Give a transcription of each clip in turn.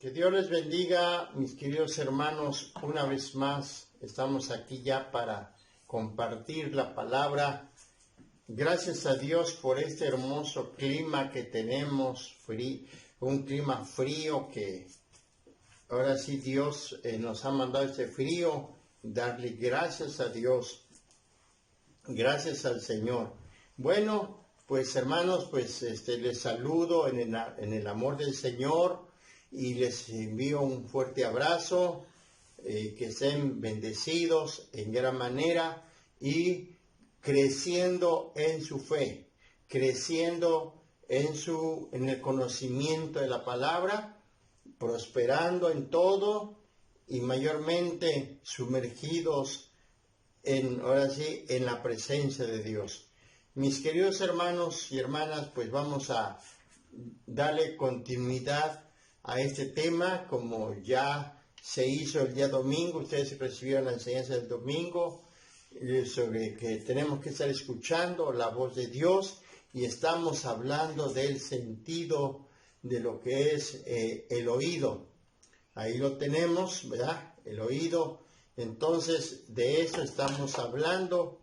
Que Dios les bendiga, mis queridos hermanos. Una vez más estamos aquí ya para compartir la palabra. Gracias a Dios por este hermoso clima que tenemos, un clima frío que ahora sí Dios nos ha mandado este frío. Darle gracias a Dios, gracias al Señor. Bueno, pues hermanos, pues les saludo en el amor del Señor. Y les envío un fuerte abrazo, que estén bendecidos en gran manera y creciendo en su fe, creciendo en el conocimiento de la palabra, prosperando en todo y mayormente sumergidos en la presencia de Dios. Mis queridos hermanos y hermanas, pues vamos a darle continuidad a este tema, como ya se hizo el día domingo. Ustedes recibieron la enseñanza del domingo sobre que tenemos que estar escuchando la voz de Dios, y estamos hablando del sentido de lo que es el oído. Ahí lo tenemos, ¿verdad? El oído. Entonces, de eso estamos hablando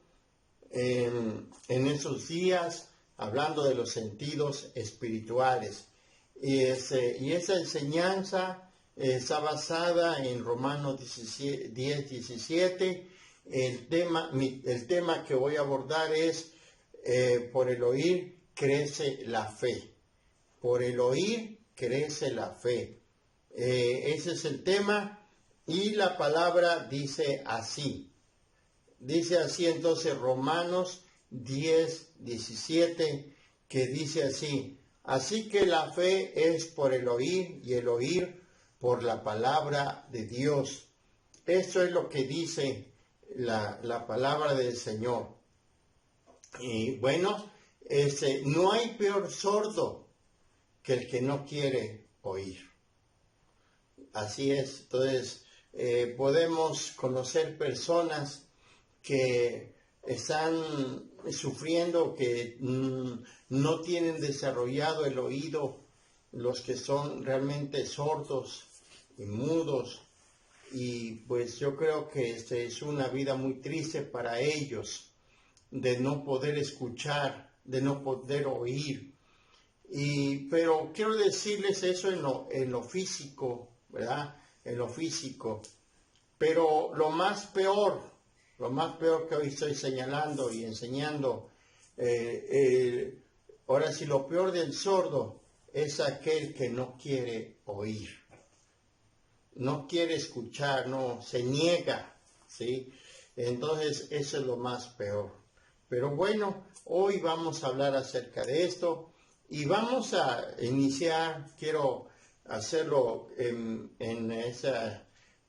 en esos días, hablando de los sentidos espirituales. Y esa enseñanza está basada en Romanos 10:17. El tema que voy a abordar es por el oír crece la fe. Por el oír crece la fe. Ese es el tema, y la palabra dice así. Dice así entonces Romanos 10:17, que dice así: así que la fe es por el oír, y el oír por la palabra de Dios. Eso es lo que dice la palabra del Señor. Y bueno, no hay peor sordo que el que no quiere oír. Así es. Entonces, podemos conocer personas que están sufriendo, que no tienen desarrollado el oído, los que son realmente sordos y mudos, y pues yo creo que es una vida muy triste para ellos, de no poder escuchar, de no poder oír. Pero quiero decirles eso en lo físico, ¿verdad? En lo físico. Pero lo más peor que hoy estoy señalando y enseñando, ahora sí, lo peor del sordo es aquel que no quiere oír, no quiere escuchar, no, se niega, ¿sí? Entonces eso es lo más peor. Pero bueno, hoy vamos a hablar acerca de esto, y vamos a iniciar. Quiero hacerlo en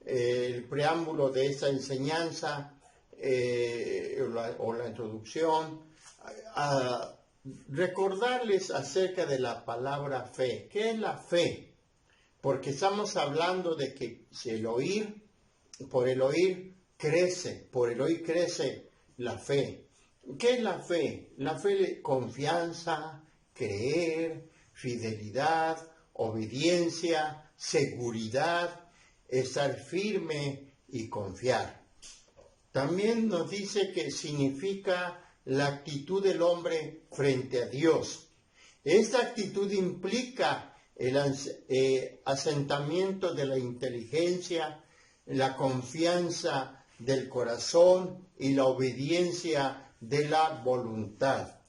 el preámbulo de esta enseñanza, o la introducción, a recordarles acerca de la palabra fe. ¿Qué es la fe? Porque estamos hablando de que por el oír crece la fe. ¿Qué es la fe? La fe es confianza, creer, fidelidad, obediencia, seguridad, estar firme y confiar. También nos dice que significa la actitud del hombre frente a Dios. Esta actitud implica el asentamiento de la inteligencia, la confianza del corazón y la obediencia de la voluntad.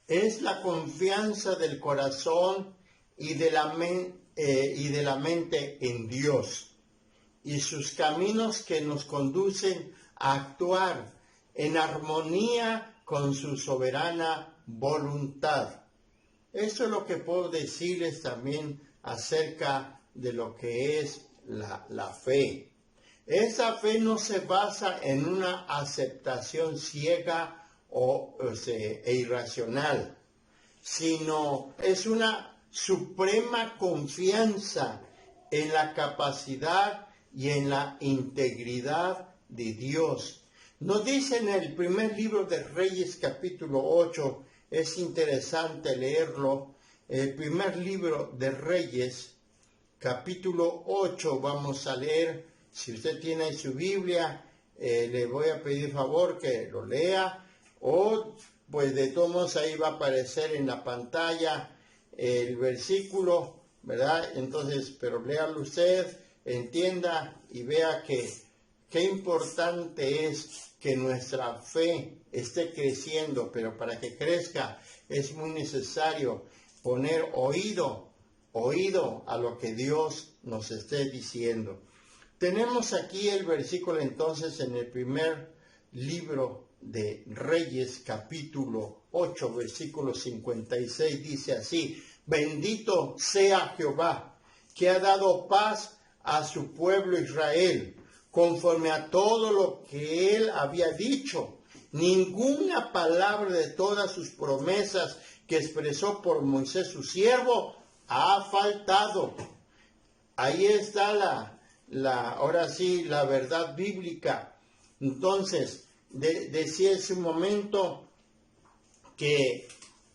Es la confianza del corazón y de la mente en Dios y sus caminos, que nos conducen a actuar en armonía con su soberana voluntad. Eso es lo que puedo decirles también acerca de lo que es la fe. Esa fe no se basa en una aceptación ciega e irracional, sino es una suprema confianza en la capacidad y en la integridad de Dios. Nos dice en el primer libro de Reyes, capítulo 8, es interesante leerlo. El primer libro de Reyes, capítulo 8, vamos a leer. Si usted tiene su Biblia, le voy a pedir favor que lo lea, o pues de todos modos ahí va a aparecer en la pantalla el versículo, ¿verdad? Entonces, pero léalo usted, entienda y vea que qué importante es que nuestra fe esté creciendo, pero para que crezca es muy necesario poner oído a lo que Dios nos esté diciendo. Tenemos aquí el versículo entonces en el primer libro de Reyes, capítulo 8, versículo 56, dice así: bendito sea Jehová, que ha dado paz a su pueblo Israel, conforme a todo lo que él había dicho. Ninguna palabra de todas sus promesas que expresó por Moisés su siervo ha faltado. Ahí está ahora sí, la verdad bíblica. Entonces, decía en su momento que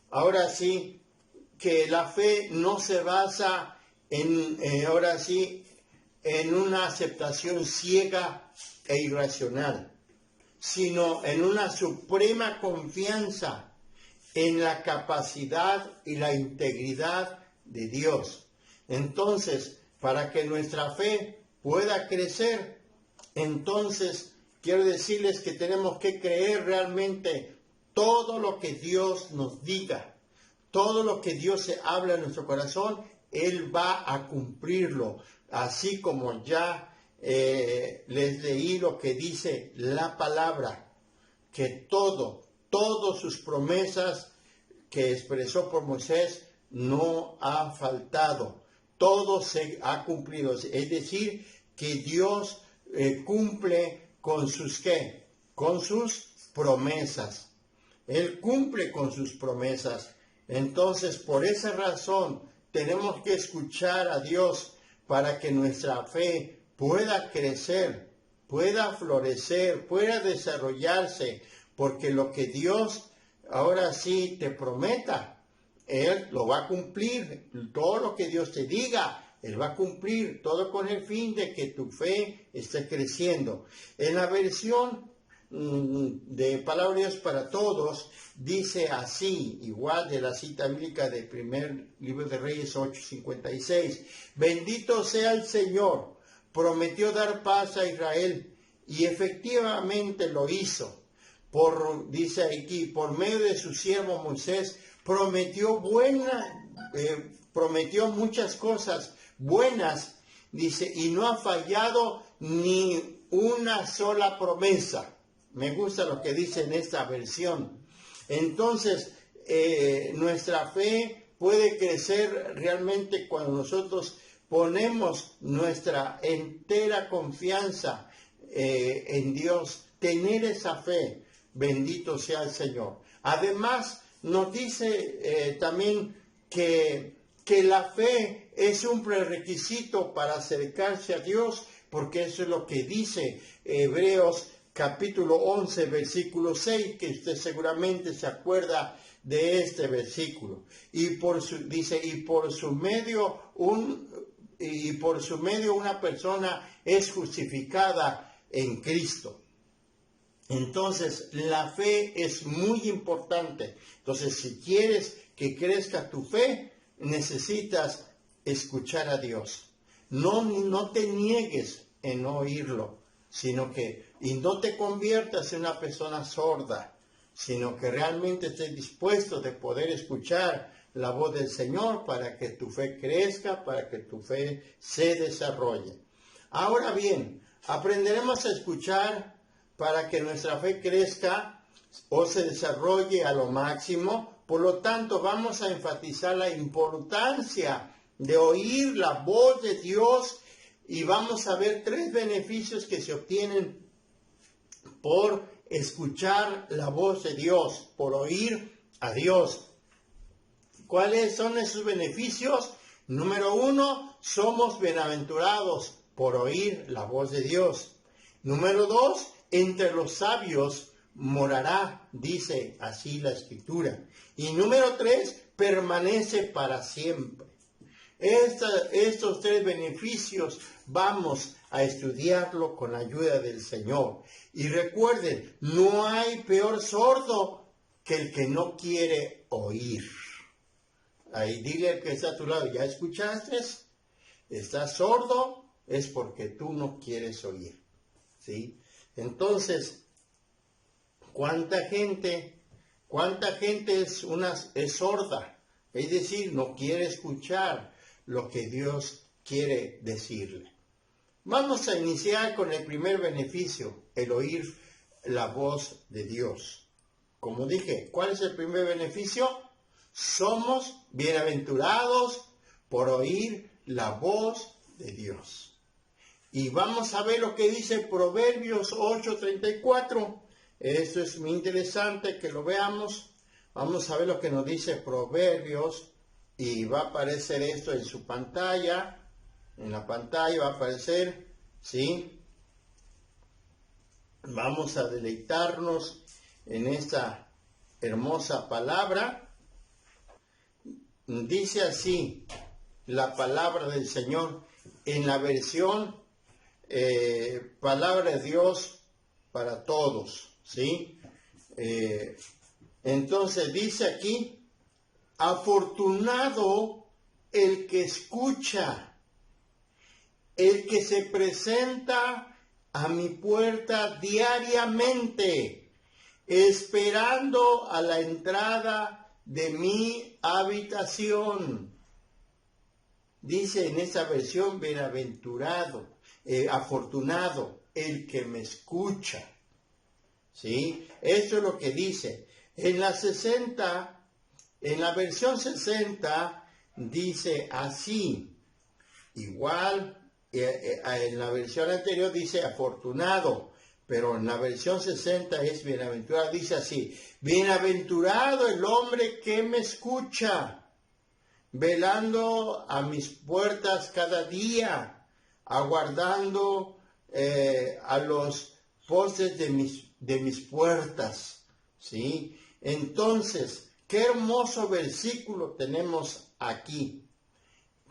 ahora sí, que la fe no se basa ahora sí, en una aceptación ciega e irracional, sino en una suprema confianza en la capacidad y la integridad de Dios. Entonces, para que nuestra fe pueda crecer, entonces quiero decirles que tenemos que creer realmente todo lo que Dios nos diga, todo lo que Dios se habla en nuestro corazón, Él va a cumplirlo, así como ya les leí lo que dice la palabra, que todas sus promesas que expresó por Moisés no ha faltado, todo se ha cumplido, es decir, que Dios cumple con sus ¿qué? Con sus promesas. Él cumple con sus promesas. Entonces, por esa razón, tenemos que escuchar a Dios para que nuestra fe pueda crecer, pueda florecer, pueda desarrollarse, porque lo que Dios ahora sí te prometa, Él lo va a cumplir. Todo lo que Dios te diga, Él va a cumplir, todo con el fin de que tu fe esté creciendo. En la versión de Palabras para Todos, dice así, igual de la cita bíblica del primer libro de Reyes 8:56, bendito sea el Señor, prometió dar paz a Israel y efectivamente lo hizo. Dice aquí, por medio de su siervo Moisés, prometió muchas cosas buenas, dice, y no ha fallado ni una sola promesa. Me gusta lo que dice en esta versión. Entonces, nuestra fe puede crecer realmente cuando nosotros ponemos nuestra entera confianza en Dios, tener esa fe. Bendito sea el Señor. Además, nos dice también que la fe es un prerequisito para acercarse a Dios, porque eso es lo que dice Hebreos capítulo 11, versículo 6, que usted seguramente se acuerda de este versículo. Y por su medio una persona es justificada en Cristo. Entonces, la fe es muy importante. Entonces, si quieres que crezca tu fe, necesitas escuchar a Dios. No te niegues en oírlo, y no te conviertas en una persona sorda, sino que realmente estés dispuesto de poder escuchar la voz del Señor para que tu fe crezca, para que tu fe se desarrolle. Ahora bien, aprenderemos a escuchar para que nuestra fe crezca o se desarrolle a lo máximo. Por lo tanto, vamos a enfatizar la importancia de oír la voz de Dios y vamos a ver 3 beneficios que se obtienen por escuchar la voz de Dios, por oír a Dios. ¿Cuáles son esos beneficios? Número 1, somos bienaventurados por oír la voz de Dios. Número 2, entre los sabios morará, dice así la Escritura. Y número 3, permanece para siempre. Estos 3 beneficios vamos a estudiarlo con la ayuda del Señor. Y recuerden, no hay peor sordo que el que no quiere oír. Ahí dile al que está a tu lado, ¿ya escuchaste? ¿Estás sordo? Es porque tú no quieres oír. ¿Sí? Entonces, ¿cuánta gente es sorda? Es decir, no quiere escuchar lo que Dios quiere decirle. Vamos a iniciar con el primer beneficio, el oír la voz de Dios. Como dije, ¿cuál es el primer beneficio? Somos bienaventurados por oír la voz de Dios. Y vamos a ver lo que dice Proverbios 8:34. Esto es muy interesante que lo veamos. Vamos a ver lo que nos dice Proverbios. Y va a aparecer esto en su pantalla. En la pantalla va a aparecer, ¿sí? Vamos a deleitarnos en esta hermosa palabra. Dice así la palabra del Señor en la versión Palabra de Dios para todos, ¿sí? Entonces dice aquí, afortunado el que escucha, el que se presenta a mi puerta diariamente, esperando a la entrada de mi habitación. Dice en esa versión, bienaventurado, afortunado, el que me escucha. ¿Sí? Eso es lo que dice. En la versión 60, dice así. Igual, en la versión anterior dice afortunado, pero en la versión 60 es bienaventurado. Dice así, bienaventurado el hombre que me escucha, velando a mis puertas cada día, aguardando a los postes de mis puertas, ¿sí? Entonces, qué hermoso versículo tenemos aquí.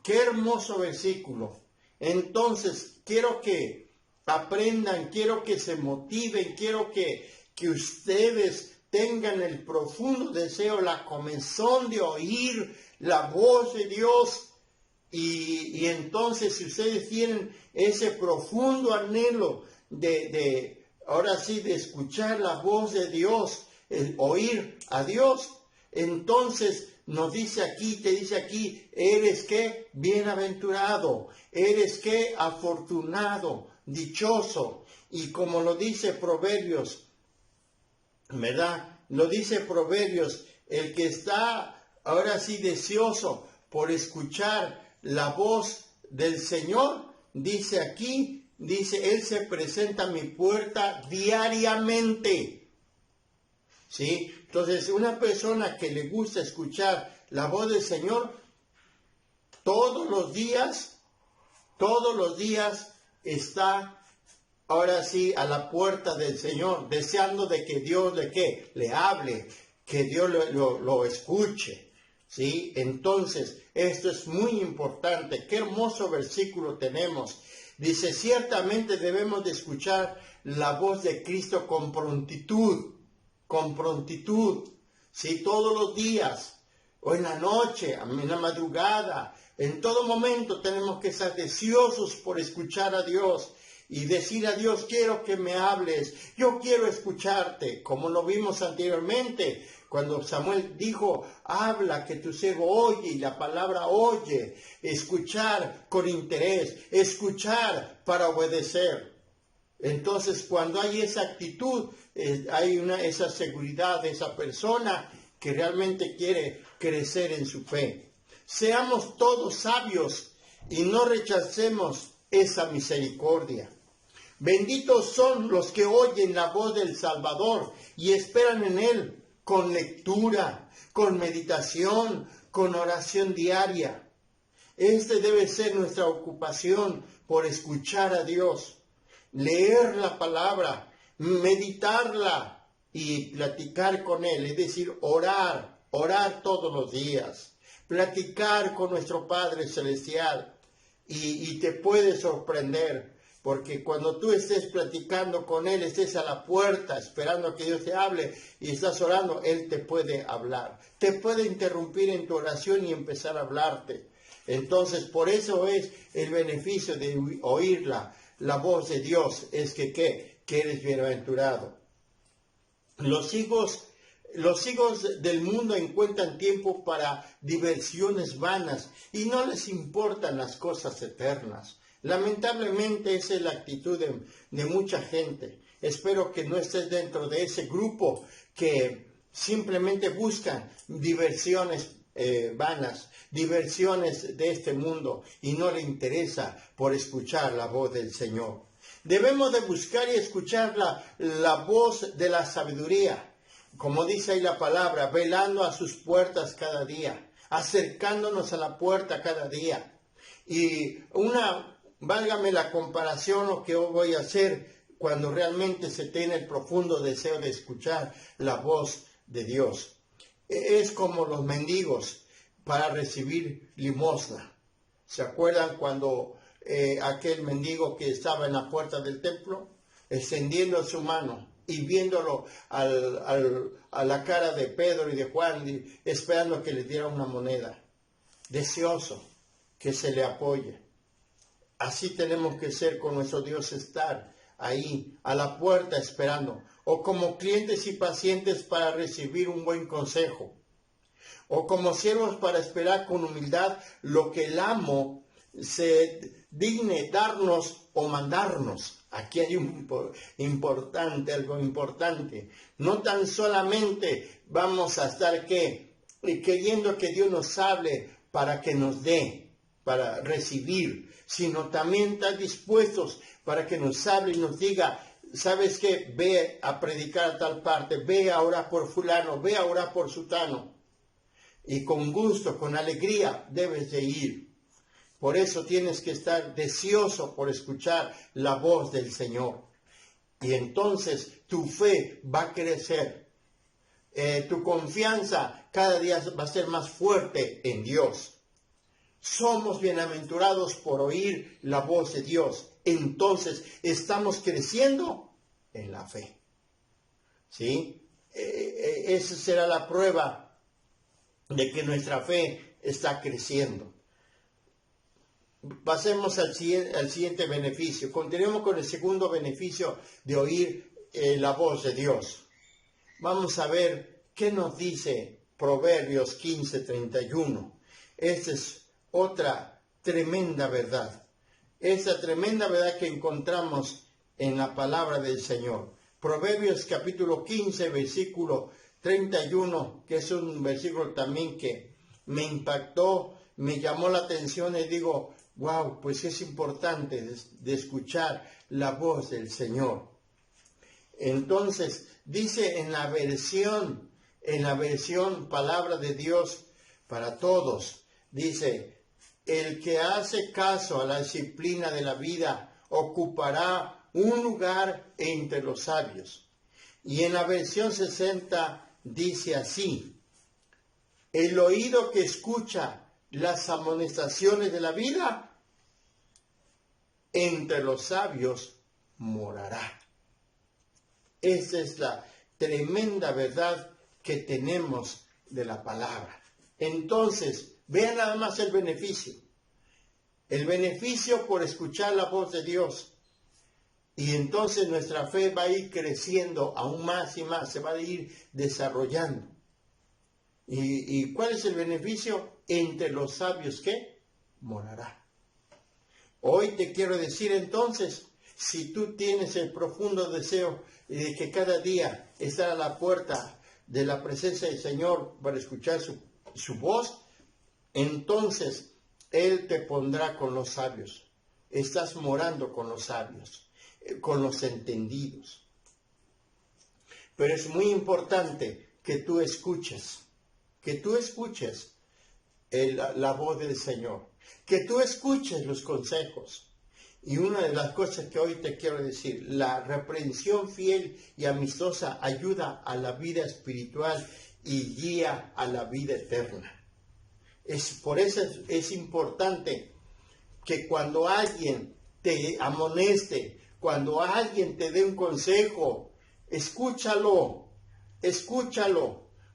Qué hermoso versículo. Entonces, quiero que aprendan, quiero que se motiven, quiero que ustedes tengan el profundo deseo, la comezón de oír la voz de Dios. Y entonces, si ustedes tienen ese profundo anhelo ahora sí, de escuchar la voz de Dios, oír a Dios, entonces te dice aquí, eres ¿qué? Bienaventurado, eres ¿qué? Afortunado, dichoso. Y como lo dice Proverbios, ¿verdad? Lo dice Proverbios, el que está ahora sí deseoso por escuchar la voz del Señor, dice aquí, Él se presenta a mi puerta diariamente. ¿Sí? Entonces, una persona que le gusta escuchar la voz del Señor, todos los días está ahora sí a la puerta del Señor, deseando de que Dios le hable, que Dios lo escuche. ¿Sí? Entonces, esto es muy importante. Qué hermoso versículo tenemos. Dice, ciertamente debemos de escuchar la voz de Cristo con prontitud, ¿sí? Todos los días, o en la noche, en la madrugada, en todo momento tenemos que estar deseosos por escuchar a Dios y decir a Dios, quiero que me hables, yo quiero escucharte, como lo vimos anteriormente, cuando Samuel dijo, habla que tu siervo oye, y la palabra oye, escuchar con interés, escuchar para obedecer. Entonces, cuando hay esa actitud, hay esa seguridad de esa persona que realmente quiere crecer en su fe. Seamos todos sabios y no rechacemos esa misericordia. Benditos son los que oyen la voz del Salvador y esperan en Él con lectura, con meditación, con oración diaria. Debe ser nuestra ocupación por escuchar a Dios, leer la palabra, meditarla y platicar con Él, es decir, orar todos los días. platicar con nuestro Padre Celestial y te puede sorprender. Porque cuando tú estés platicando con Él, estés a la puerta esperando que Dios te hable y estás orando, Él te puede hablar. Te puede interrumpir en tu oración y empezar a hablarte. Entonces, por eso es el beneficio de oír la voz de Dios, es que eres bienaventurado. Los hijos del mundo encuentran tiempo para diversiones vanas y no les importan las cosas eternas. Lamentablemente esa es la actitud de mucha gente. Espero que no estés dentro de ese grupo que simplemente buscan diversiones vanas, diversiones de este mundo y no le interesa por escuchar la voz del Señor. Debemos de buscar y escuchar la voz de la sabiduría, como dice ahí la palabra, velando a sus puertas cada día, acercándonos a la puerta cada día. Y válgame la comparación, lo que hoy voy a hacer cuando realmente se tiene el profundo deseo de escuchar la voz de Dios. Es como los mendigos para recibir limosna. ¿Se acuerdan cuando aquel mendigo que estaba en la puerta del templo, extendiendo su mano y viéndolo a la cara de Pedro y de Juan, esperando que les diera una moneda, deseoso que se le apoye? Así tenemos que ser con nuestro Dios, estar ahí a la puerta esperando, o como clientes y pacientes para recibir un buen consejo, o como siervos para esperar con humildad lo que el amo se digne darnos o mandarnos. Aquí hay algo importante. No tan solamente vamos a estar queriendo que Dios nos hable para que nos dé, para recibir, sino también estar dispuestos para que nos hable y nos diga, ¿sabes qué? Ve a predicar a tal parte, ve a orar por fulano, ve a orar por sutano. Y con gusto, con alegría debes de ir. Por eso tienes que estar deseoso por escuchar la voz del Señor. Y entonces tu fe va a crecer. Tu confianza cada día va a ser más fuerte en Dios. Somos bienaventurados por oír la voz de Dios. Entonces estamos creciendo en la fe. ¿Sí? Esa será la prueba de que nuestra fe está creciendo. Pasemos al siguiente beneficio. Continuemos con el segundo beneficio de oír la voz de Dios. Vamos a ver qué nos dice Proverbios 15:31. Esta es otra tremenda verdad. Esa tremenda verdad que encontramos en la palabra del Señor. Proverbios capítulo 15, versículo 31, que es un versículo también que me impactó, me llamó la atención y digo, wow, pues es importante de escuchar la voz del Señor. Entonces, dice en la versión Palabra de Dios para Todos, dice, el que hace caso a la disciplina de la vida ocupará un lugar entre los sabios. Y en la versión 60 dice así, el oído que escucha las amonestaciones de la vida, entre los sabios morará. Esa es la tremenda verdad que tenemos de la palabra. Entonces, vean nada más el beneficio. El beneficio por escuchar la voz de Dios. Y entonces nuestra fe va a ir creciendo aún más y más, se va a ir desarrollando. ¿Y cuál es el beneficio? Entre los sabios, ¿qué? Morará. Hoy te quiero decir entonces, si tú tienes el profundo deseo de que cada día estar a la puerta de la presencia del Señor para escuchar su voz, entonces Él te pondrá con los sabios. Estás morando con los sabios, con los entendidos. Pero es muy importante que tú escuches la voz del Señor, que tú escuches los consejos. Y una de las cosas que hoy te quiero decir, la reprensión fiel y amistosa ayuda a la vida espiritual y guía a la vida eterna. Por eso es importante que cuando alguien te amoneste, cuando alguien te dé un consejo, escúchalo,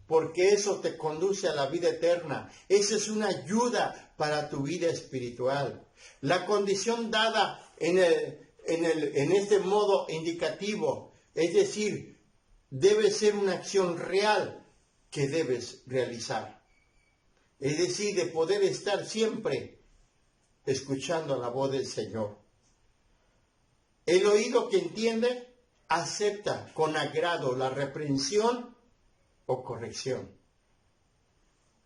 porque eso te conduce a la vida eterna. Esa es una ayuda para tu vida espiritual. La condición dada en este modo indicativo, es decir, debe ser una acción real que debes realizar. Es decir, de poder estar siempre escuchando la voz del Señor. El oído que entiende acepta con agrado la reprensión o corrección.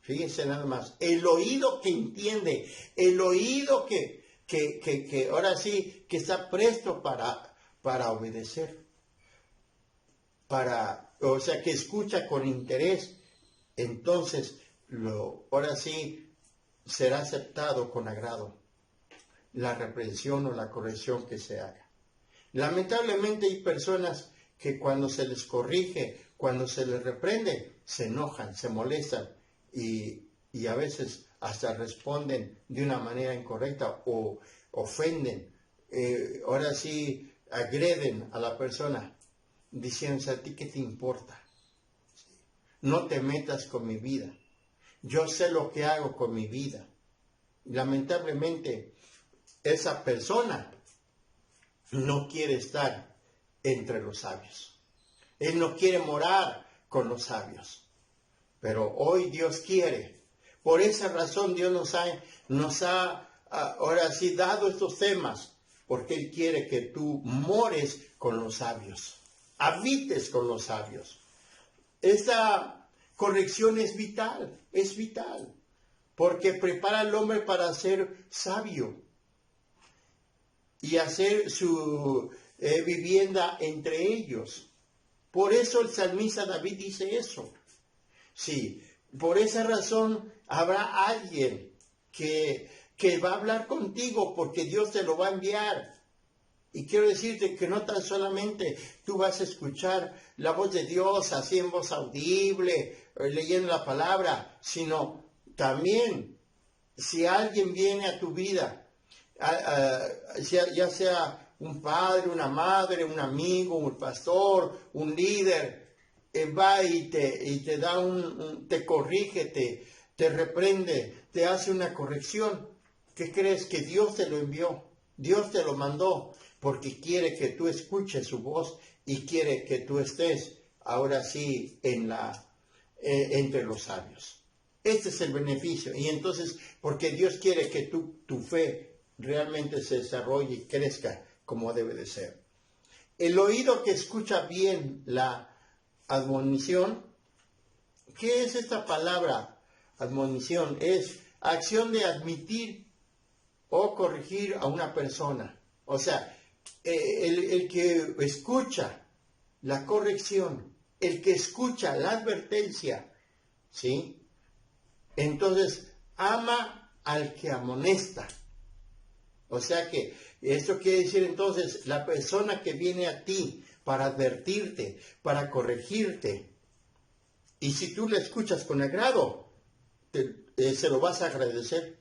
Fíjense nada más, el oído que entiende, el oído que ahora sí, que está presto para obedecer, o sea, que escucha con interés, entonces ahora sí será aceptado con agrado la reprensión o la corrección que se haga. Lamentablemente hay personas que cuando se les corrige, cuando se les reprende, se enojan, se molestan y a veces hasta responden de una manera incorrecta o ofenden, ahora sí agreden a la persona, diciendo: ¿a ti qué te importa? No te metas con mi vida. Yo sé lo que hago con mi vida. Lamentablemente, esa persona no quiere estar entre los sabios. Él no quiere morar con los sabios. Pero hoy Dios quiere. Por esa razón Dios nos ha ahora sí dado estos temas, porque Él quiere que tú mores con los sabios, habites con los sabios. Esta corrección es vital, porque prepara al hombre para ser sabio y hacer su vivienda entre ellos. Por eso el salmista David dice eso. Sí, por esa razón habrá alguien que va a hablar contigo, porque Dios te lo va a enviar. Y quiero decirte que no tan solamente tú vas a escuchar la voz de Dios así en voz audible, leyendo la palabra, sino también si alguien viene a tu vida, ya sea un padre, una madre, un amigo, un pastor, un líder, va y te da te corrige, te reprende, te hace una corrección. ¿Qué crees? Que Dios te lo envió, Dios te lo mandó, porque quiere que tú escuches su voz y quiere que tú estés ahora sí entre los sabios. Este es el beneficio. Y entonces, porque Dios quiere que tu fe realmente se desarrolle y crezca como debe de ser. El oído que escucha bien la admonición. ¿Qué es esta palabra admonición? Es acción de admitir o corregir a una persona. O sea, el que escucha la corrección, el que escucha la advertencia, ¿sí? Entonces, ama al que amonesta. O sea que esto quiere decir entonces, la persona que viene a ti para advertirte, para corregirte, y si tú le escuchas con agrado, se lo vas a agradecer.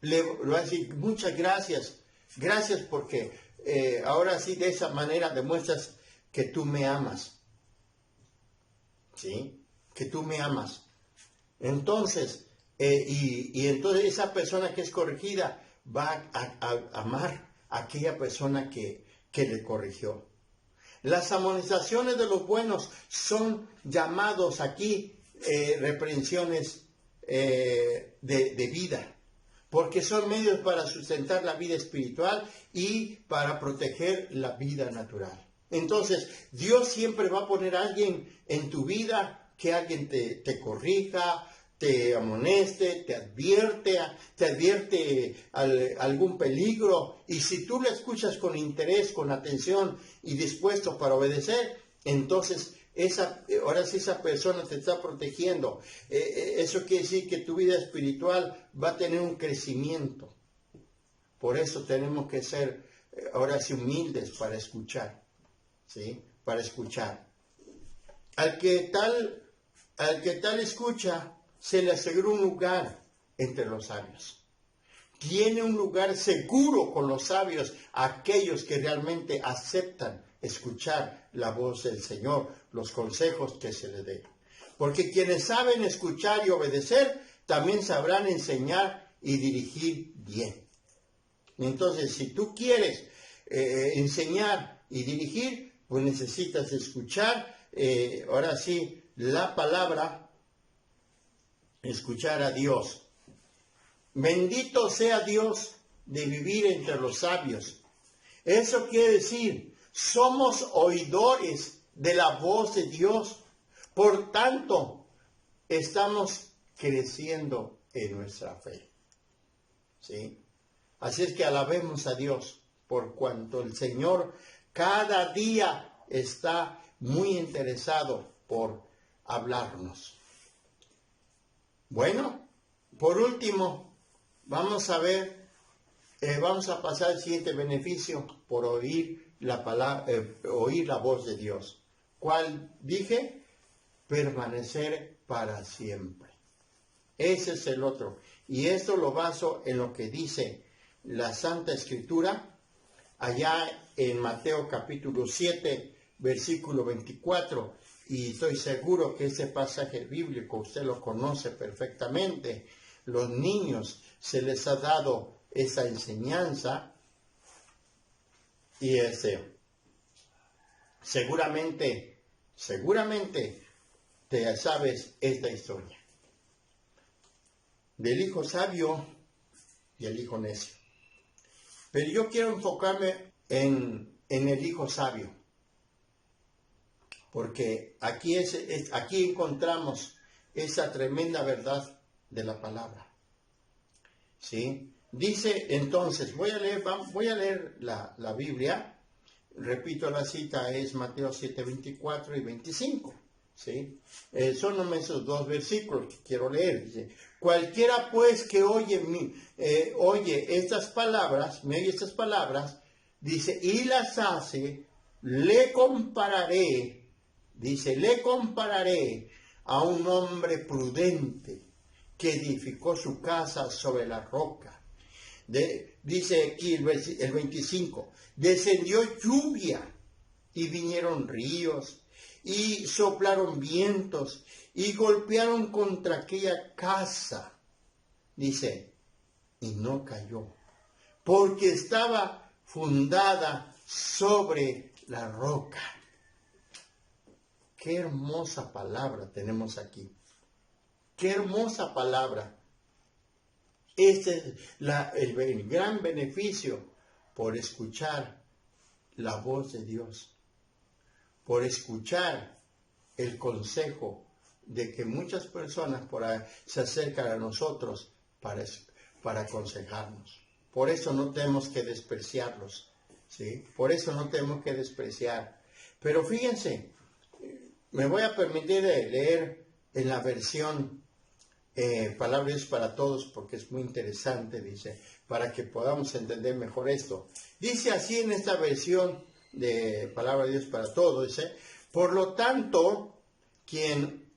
Le vas a decir: muchas gracias, gracias porque ahora sí de esa manera demuestras que tú me amas, ¿sí? Que tú me amas. Entonces, y entonces esa persona que es corregida va a amar a aquella persona que le corrigió. Las amonestaciones de los buenos son llamados aquí reprensiones de vida, porque son medios para sustentar la vida espiritual y para proteger la vida natural. Entonces, Dios siempre va a poner a alguien en tu vida, que alguien te corrija, te amoneste, te advierte algún peligro, y si tú lo escuchas con interés, con atención y dispuesto para obedecer, entonces ahora sí esa persona te está protegiendo. Eso quiere decir que tu vida espiritual va a tener un crecimiento. Por eso tenemos que ser ahora sí humildes para escuchar, ¿sí? Para escuchar. Al que tal escucha, se le asegura un lugar entre los sabios. Tiene un lugar seguro con los sabios, aquellos que realmente aceptan escuchar la voz del Señor, los consejos que se le den. Porque quienes saben escuchar y obedecer, también sabrán enseñar y dirigir bien. Entonces, si tú quieres enseñar y dirigir, pues necesitas escuchar, ahora sí, la palabra, escuchar a Dios. Bendito sea Dios de vivir entre los sabios. Eso quiere decir, somos oidores de la voz de Dios. Por tanto, estamos creciendo en nuestra fe. ¿Sí? Así es que alabemos a Dios por cuanto el Señor cada día está muy interesado por hablarnos. Bueno, por último, vamos a ver, vamos a pasar al siguiente beneficio por oír la palabra, oír la voz de Dios. ¿Cuál dije? Permanecer para siempre. Ese es el otro. Y esto lo baso en lo que dice la Santa Escritura, allá en Mateo capítulo 7, versículo 24. Y estoy seguro que ese pasaje bíblico usted lo conoce perfectamente. Los niños se les ha dado esa enseñanza y seguramente te sabes esta historia del hijo sabio y el hijo necio. Pero yo quiero enfocarme en el hijo sabio, porque aquí encontramos esa tremenda verdad de la palabra. ¿Sí? Dice entonces, voy a leer la Biblia. Repito, la cita es Mateo 7, 24 y 25. ¿Sí? Son esos dos versículos que quiero leer. Dice, cualquiera pues que me oye estas palabras, dice, y las hace, le compararé a un hombre prudente que edificó su casa sobre la roca. Dice aquí el 25, descendió lluvia y vinieron ríos y soplaron vientos y golpearon contra aquella casa. Dice, y no cayó, porque estaba fundada sobre la roca. Qué hermosa palabra tenemos aquí. Qué hermosa palabra. Este es el gran beneficio por escuchar la voz de Dios, por escuchar el consejo de que muchas personas por ahí se acercan a nosotros para aconsejarnos. Por eso no tenemos que despreciarlos, ¿sí? Por eso no tenemos que despreciar. Pero fíjense, me voy a permitir leer en la versión Palabra de Dios para Todos, porque es muy interesante, dice, para que podamos entender mejor esto. Dice así en esta versión de Palabra de Dios para Todos, dice, por lo tanto, quien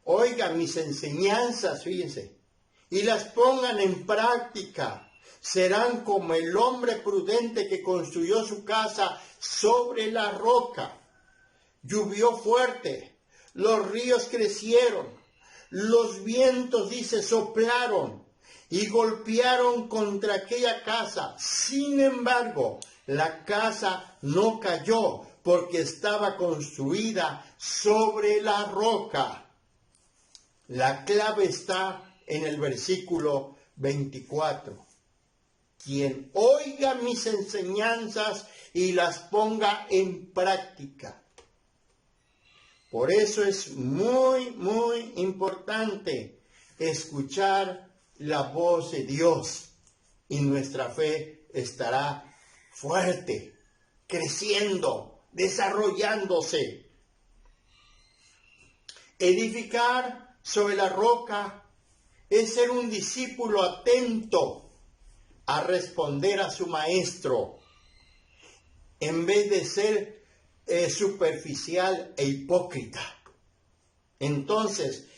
oiga mis enseñanzas, fíjense, y las pongan en práctica, serán como el hombre prudente que construyó su casa sobre la roca. Llovió fuerte, los ríos crecieron, los vientos, dice, soplaron y golpearon contra aquella casa. Sin embargo, la casa no cayó porque estaba construida sobre la roca. La clave está en el versículo 24. Quien oiga mis enseñanzas y las ponga en práctica. Por eso es muy, muy importante escuchar la voz de Dios y nuestra fe estará fuerte, creciendo, desarrollándose. Edificar sobre la roca es ser un discípulo atento a responder a su maestro, en vez de ser superficial e hipócrita. Entonces,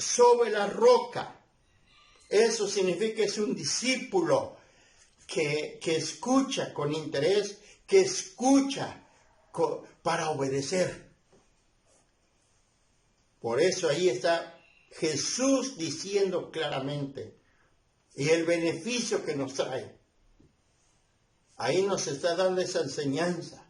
sobre la roca. Eso significa que es un discípulo que escucha con interés, que escucha para obedecer. Por eso ahí está Jesús diciendo claramente, y el beneficio que nos trae. Ahí nos está dando esa enseñanza.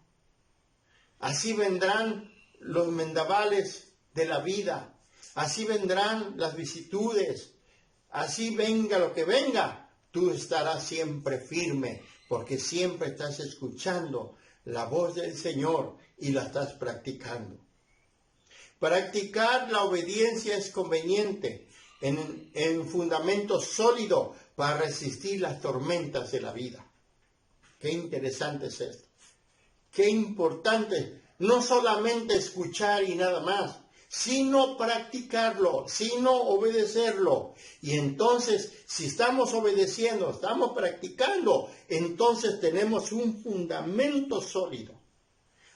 Así vendrán los vendavales de la vida. Así vendrán las vicisitudes. Así venga lo que venga, tú estarás siempre firme, porque siempre estás escuchando la voz del Señor y la estás practicando. Practicar la obediencia es conveniente en fundamento sólido para resistir las tormentas de la vida. Qué interesante es esto. Qué importante, no solamente escuchar y nada más, sino practicarlo, sino obedecerlo. Y entonces, si estamos obedeciendo, estamos practicando, entonces tenemos un fundamento sólido.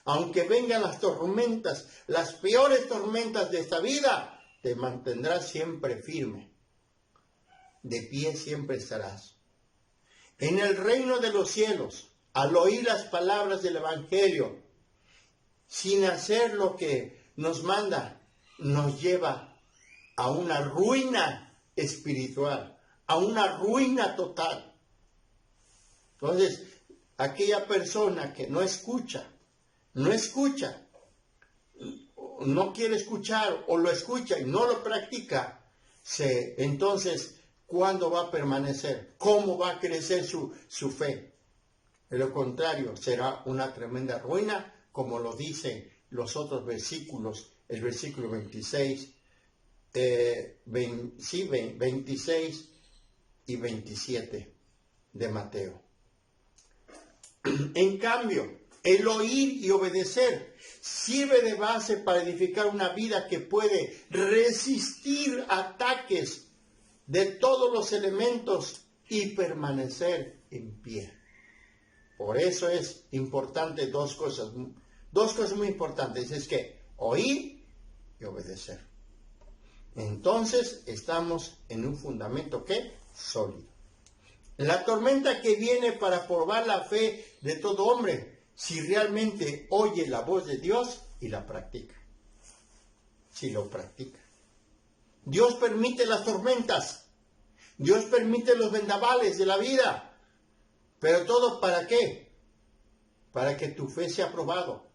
Aunque vengan las tormentas, las peores tormentas de esta vida, te mantendrás siempre firme. De pie siempre estarás. En el reino de los cielos, al oír las palabras del Evangelio, sin hacer lo que nos manda, nos lleva a una ruina espiritual, a una ruina total. Entonces, aquella persona que no escucha, no quiere escuchar o lo escucha y no lo practica, entonces, ¿cuándo va a permanecer? ¿Cómo va a crecer su fe? De lo contrario, será una tremenda ruina, como lo dicen los otros versículos, el versículo 26, 26 y 27 de Mateo. En cambio, el oír y obedecer sirve de base para edificar una vida que puede resistir ataques de todos los elementos y permanecer en pie. Por eso es importante dos cosas muy importantes, es que oír y obedecer. Entonces estamos en un fundamento ¿qué? Sólido. La tormenta que viene para probar la fe de todo hombre, si realmente oye la voz de Dios y la practica. Si lo practica. Dios permite las tormentas. Dios permite los vendavales de la vida. Pero todo ¿para qué? Para que tu fe sea probado.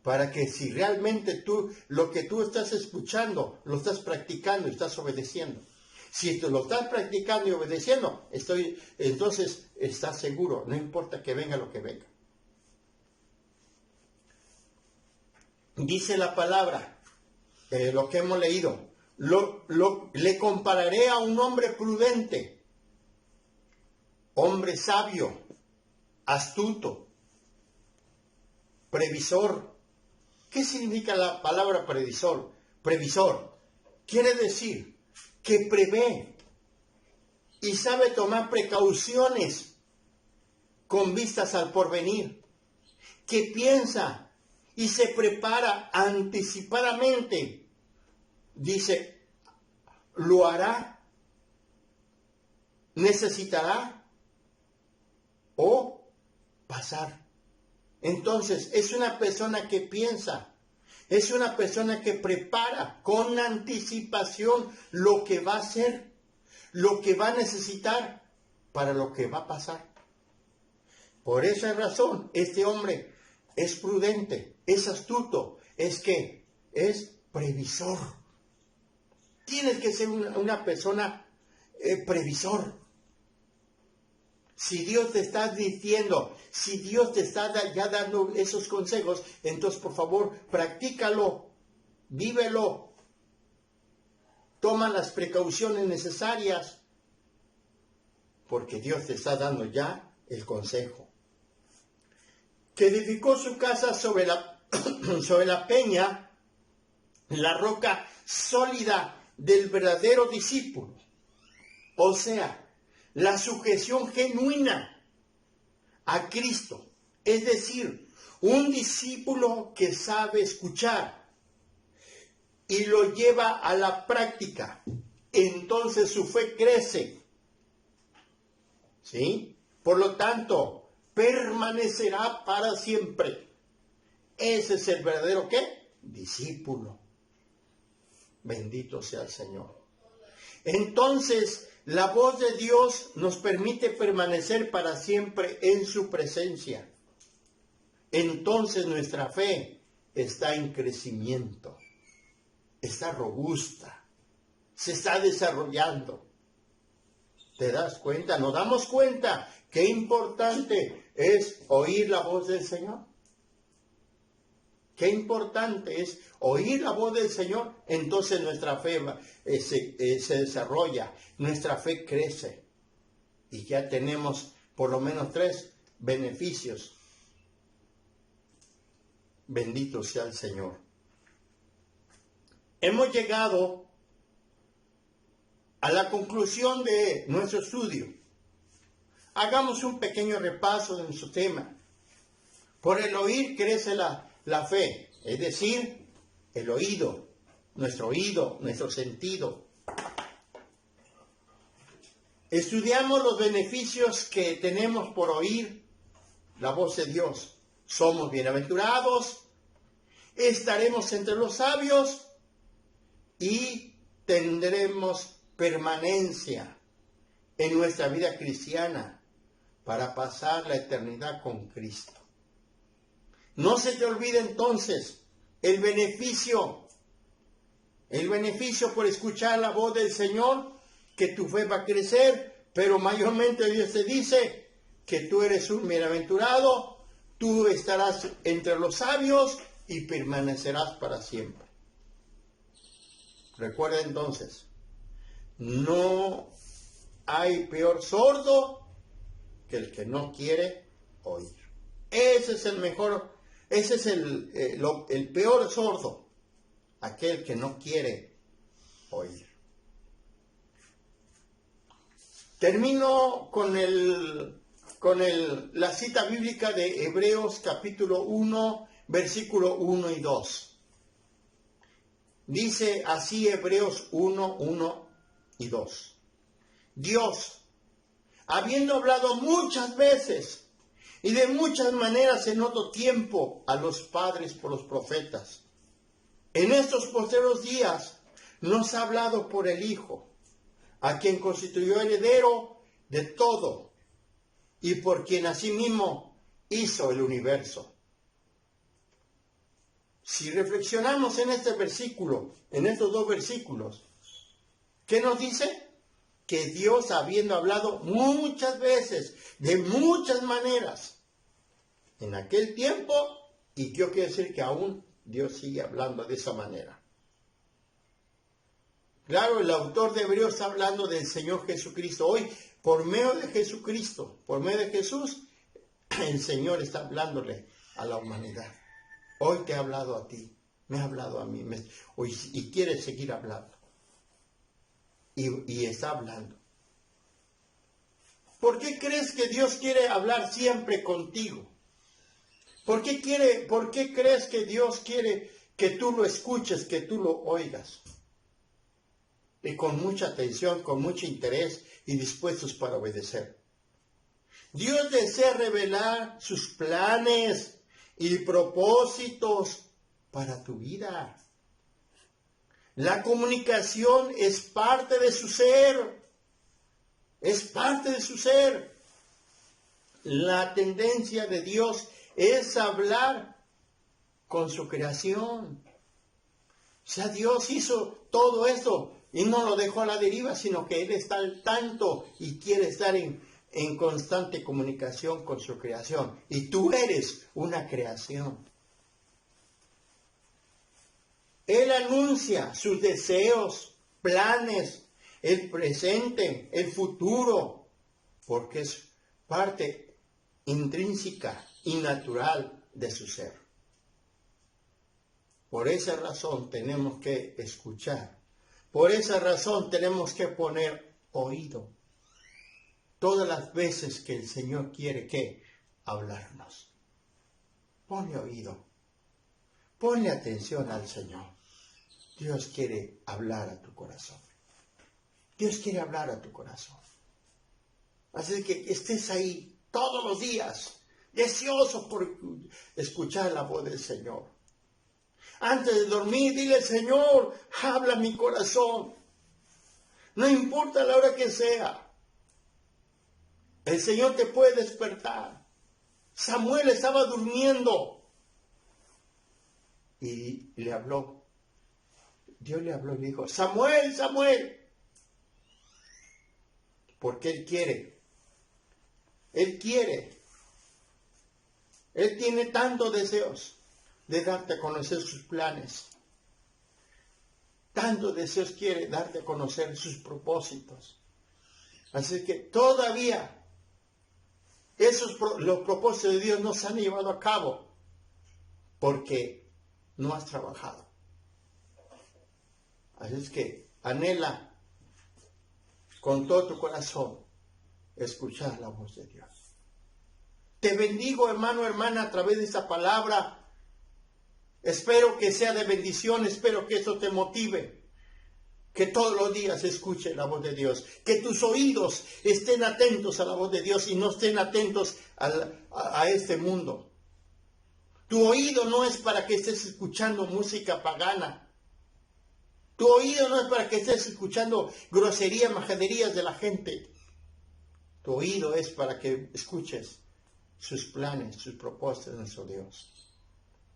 Para que si realmente lo que tú estás escuchando, lo estás practicando y estás obedeciendo. Si tú lo estás practicando y obedeciendo, entonces estás seguro, no importa que venga lo que venga. Dice la palabra, lo que hemos leído, le compararé a un hombre prudente, hombre sabio, astuto, previsor. ¿Qué significa la palabra previsor? Previsor quiere decir que prevé y sabe tomar precauciones con vistas al porvenir, que piensa y se prepara anticipadamente. Dice, lo hará, necesitará o pasar. Entonces, es una persona que piensa, es una persona que prepara con anticipación lo que va a hacer, lo que va a necesitar para lo que va a pasar. Por esa razón, este hombre es prudente, es astuto, es previsor. Tienes que ser una persona previsor. Si Dios te está diciendo, si Dios te está ya dando esos consejos, entonces por favor, practícalo, vívelo, toma las precauciones necesarias, porque Dios te está dando ya el consejo. Que edificó su casa sobre la peña, la roca sólida del verdadero discípulo, o sea, la sujeción genuina a Cristo, es decir, un discípulo que sabe escuchar, y lo lleva a la práctica, entonces su fe crece. ¿Sí? Por lo tanto, permanecerá para siempre. Ese es el verdadero ¿qué? Discípulo. Bendito sea el Señor. Entonces, la voz de Dios nos permite permanecer para siempre en su presencia. Entonces nuestra fe está en crecimiento, está robusta, se está desarrollando. ¿Te das cuenta? ¿Nos damos cuenta qué importante es oír la voz del Señor? Qué importante es oír la voz del Señor. Entonces nuestra fe se desarrolla, nuestra fe crece. Y ya tenemos por lo menos 3 beneficios. Bendito sea el Señor. Hemos llegado a la conclusión de nuestro estudio. Hagamos un pequeño repaso de nuestro tema. Por el oír crece la fe, es decir, el oído, nuestro sentido. Estudiamos los beneficios que tenemos por oír la voz de Dios. Somos bienaventurados, estaremos entre los sabios y tendremos permanencia en nuestra vida cristiana para pasar la eternidad con Cristo. No se te olvide entonces el beneficio por escuchar la voz del Señor, que tu fe va a crecer, pero mayormente Dios te dice que tú eres un bienaventurado, tú estarás entre los sabios y permanecerás para siempre. Recuerda entonces, no hay peor sordo que el que no quiere oír. Ese es el peor sordo, aquel que no quiere oír. Termino con la cita bíblica de Hebreos capítulo 1, versículo 1 y 2. Dice así Hebreos 1, 1 y 2. Dios, habiendo hablado muchas veces y de muchas maneras en otro tiempo a los padres por los profetas, en estos postreros días nos ha hablado por el Hijo, a quien constituyó heredero de todo y por quien asimismo hizo el universo. Si reflexionamos en este versículo, en estos 2 versículos, ¿qué nos dice? Que Dios, habiendo hablado muchas veces, de muchas maneras, en aquel tiempo, y yo quiero decir que aún Dios sigue hablando de esa manera. Claro, el autor de Hebreos está hablando del Señor Jesucristo. Hoy, por medio de Jesucristo, por medio de Jesús, el Señor está hablándole a la humanidad. Hoy te ha hablado a ti, me ha hablado a mí, y quiere seguir hablando. Y está hablando. ¿Por qué crees que Dios quiere hablar siempre contigo? ¿Por qué crees que Dios quiere que tú lo escuches, que tú lo oigas? Y con mucha atención, con mucho interés y dispuestos para obedecer. Dios desea revelar sus planes y propósitos para tu vida. La comunicación es parte de su ser. Es parte de su ser. La tendencia de Dios es hablar con su creación. O sea, Dios hizo todo eso y no lo dejó a la deriva, sino que Él está al tanto y quiere estar en constante comunicación con su creación. Y tú eres una creación. Él anuncia sus deseos, planes, el presente, el futuro, porque es parte intrínseca y natural de su ser. Por esa razón tenemos que escuchar. Por esa razón tenemos que poner oído. Todas las veces que el Señor quiere que hablarnos. Ponle oído. Ponle atención al Señor. Dios quiere hablar a tu corazón. Dios quiere hablar a tu corazón. Así que estés ahí todos los días, deseoso por escuchar la voz del Señor. Antes de dormir, dile, Señor, habla mi corazón. No importa la hora que sea. El Señor te puede despertar. Samuel estaba durmiendo. Y le habló. Dios le habló y le dijo, Samuel, Samuel. Porque Él quiere. Él quiere. Él tiene tantos deseos de darte a conocer sus planes. Tantos deseos quiere darte a conocer sus propósitos. Así que todavía los propósitos de Dios no se han llevado a cabo porque no has trabajado. Así es que anhela con todo tu corazón escuchar la voz de Dios. Te bendigo, hermano, hermana, a través de esta palabra. Espero que sea de bendición, espero que eso te motive. Que todos los días escuche la voz de Dios. Que tus oídos estén atentos a la voz de Dios y no estén atentos a este mundo. Tu oído no es para que estés escuchando música pagana. Tu oído no es para que estés escuchando groserías, majaderías de la gente. Tu oído es para que escuches sus planes, sus propósitos de nuestro Dios.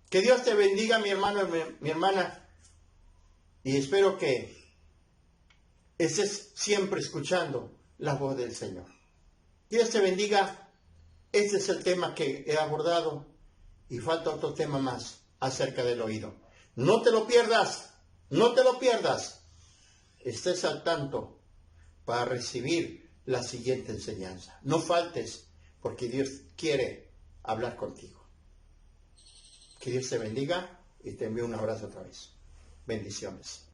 Que Dios te bendiga, mi hermano, mi hermana. Y espero que estés siempre escuchando la voz del Señor. Dios te bendiga. Este es el tema que he abordado y falta otro tema más acerca del oído. No te lo pierdas, no te lo pierdas. Estés al tanto para recibir la siguiente enseñanza. No faltes porque Dios quiere hablar contigo. Que Dios te bendiga y te envío un abrazo otra vez. Bendiciones.